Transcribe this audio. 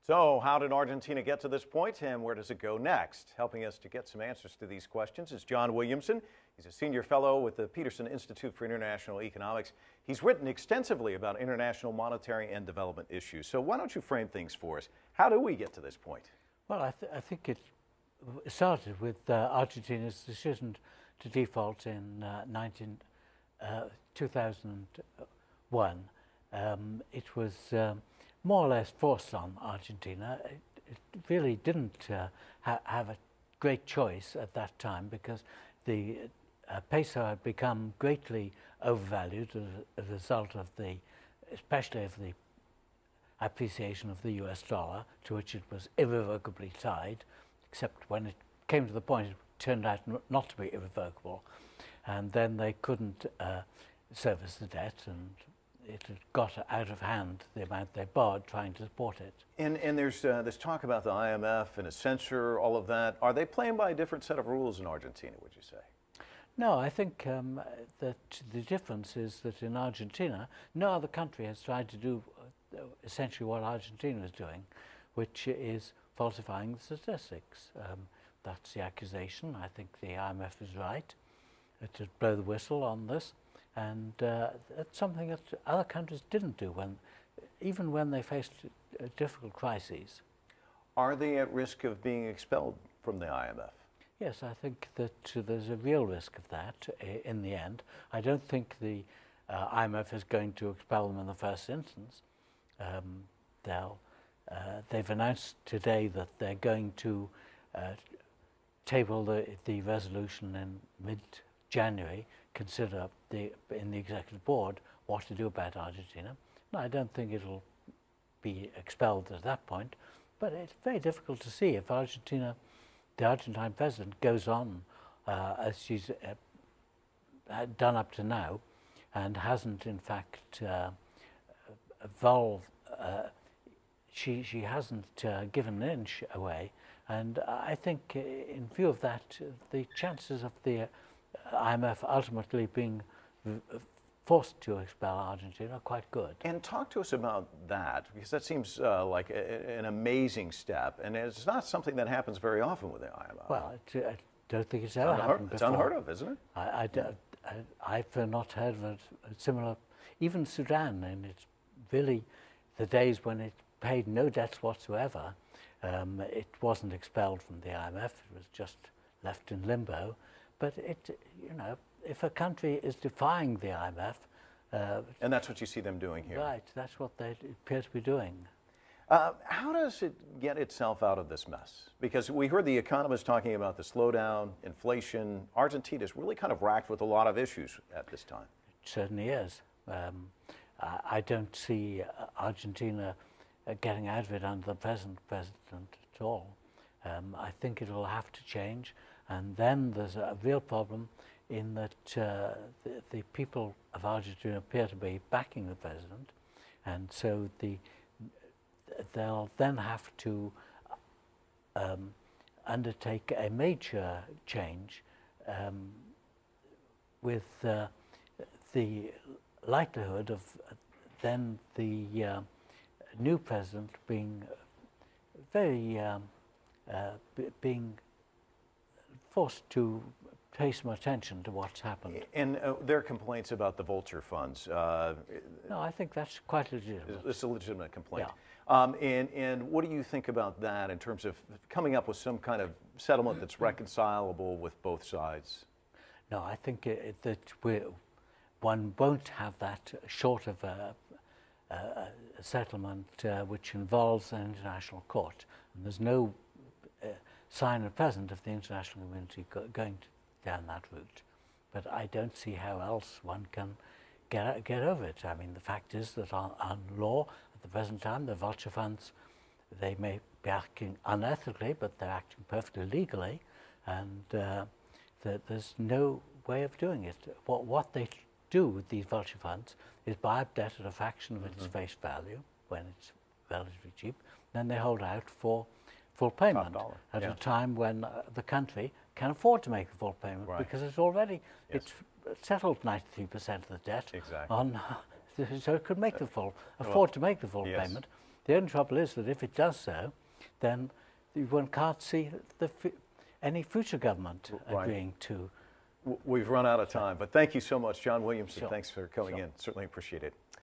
So how did Argentina get to this point, and where does it go next? Helping us to get some answers to these questions is John Williamson. He's a senior fellow with the Peterson Institute for International Economics. He's written extensively about international monetary and development issues. So why don't you frame things for us? How do we get to this point? Well, I think it started with Argentina's decision to default in 2001. It was more or less forced on Argentina. It really didn't have a great choice at that time, because the peso had become greatly overvalued as a result of especially of the appreciation of the US dollar, to which it was irrevocably tied, except when it came to the point it turned out not to be irrevocable, and then they couldn't service the debt, and it had got out of hand, the amount they borrowed trying to support it. And there's this talk about the IMF and a censure, all of that. Are they playing by a different set of rules in Argentina, would you say? No, I think that the difference is that in Argentina, no other country has tried to do essentially what Argentina is doing, which is falsifying the statistics. That's the accusation. I think the IMF is right to blow the whistle on this. And that's something that other countries didn't do, even when they faced difficult crises. Are they at risk of being expelled from the IMF? Yes, I think that there's a real risk of that in the end. I don't think the IMF is going to expel them in the first instance. They've announced today that they're going to table the resolution in mid-January, consider in the executive board what to do about Argentina. No, I don't think it'll be expelled at that point, but it's very difficult to see if the Argentine president goes on as she's done up to now, and hasn't in fact evolved. She hasn't given an inch away, and I think in view of that, the chances of the IMF ultimately being forced to expel Argentina are quite good. And talk to us about that, because that seems like an amazing step, and it's not something that happens very often with the IMF. Well, I don't think it's ever happened before. It's unheard of, isn't it? I've not heard of a similar, even Sudan, and it's really the days when it paid no debts whatsoever. It wasn't expelled from the IMF, it was just left in limbo. But if a country is defying the IMF... and that's what you see them doing here. Right, that's what they appear to be doing. How does it get itself out of this mess? Because we heard the economists talking about the slowdown, inflation. Argentina is really kind of racked with a lot of issues at this time. It certainly is. I don't see Argentina getting out of it under the present president at all. I think it will have to change. And then there's a real problem in that the people of Argentina appear to be backing the president, and so they'll then have to undertake a major change with the likelihood of then the new president being being forced to pay some attention to what's happened. And there are complaints about the vulture funds. No, I think that's quite legitimate. It's a legitimate complaint. Yeah. And what do you think about that in terms of coming up with some kind of settlement that's reconcilable with both sides? No, I think that one won't have that short of a settlement which involves an international court. And there's no sign at present of the international community going down that route. But I don't see how else one can get over it. I mean, the fact is that on law, at the present time, the vulture funds, they may be acting unethically, but they're acting perfectly legally, and there's no way of doing it. What they do with these vulture funds is buy up debt at a fraction of its face value, when it's relatively cheap, then they hold out for full payment at a time when the country can afford to make the full payment, because it's already it's settled 93% of the debt on, so it could make the full afford to make the full payment. The only trouble is that if it does so, then one can't see any future government agreeing to. We've run out of time, but thank you so much, John Williamson. Sure. Thanks for coming Sure. in. Certainly appreciate it.